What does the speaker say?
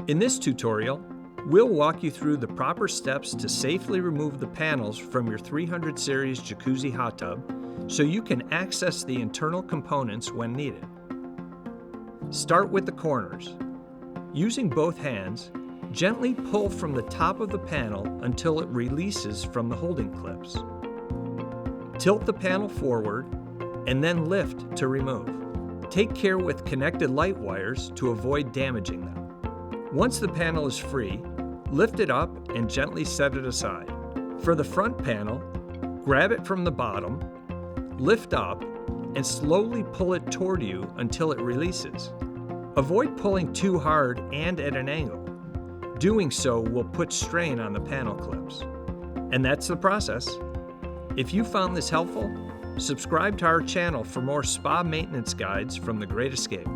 In this tutorial, we'll walk you through the proper steps to safely remove the panels from your 300 series Jacuzzi hot tub so you can access the internal components when needed. Start with the corners. Using both hands, gently pull from the top of the panel until it releases from the holding clips. Tilt the panel forward and then lift to remove. Take care with connected light wires to avoid damaging them. Once the panel is free, lift it up and gently set it aside. For the front panel, grab it from the bottom, lift up, and slowly pull it toward you until it releases. Avoid pulling too hard and at an angle. Doing so will put strain on the panel clips. And that's the process. If you found this helpful, subscribe to our channel for more spa maintenance guides from The Great Escape.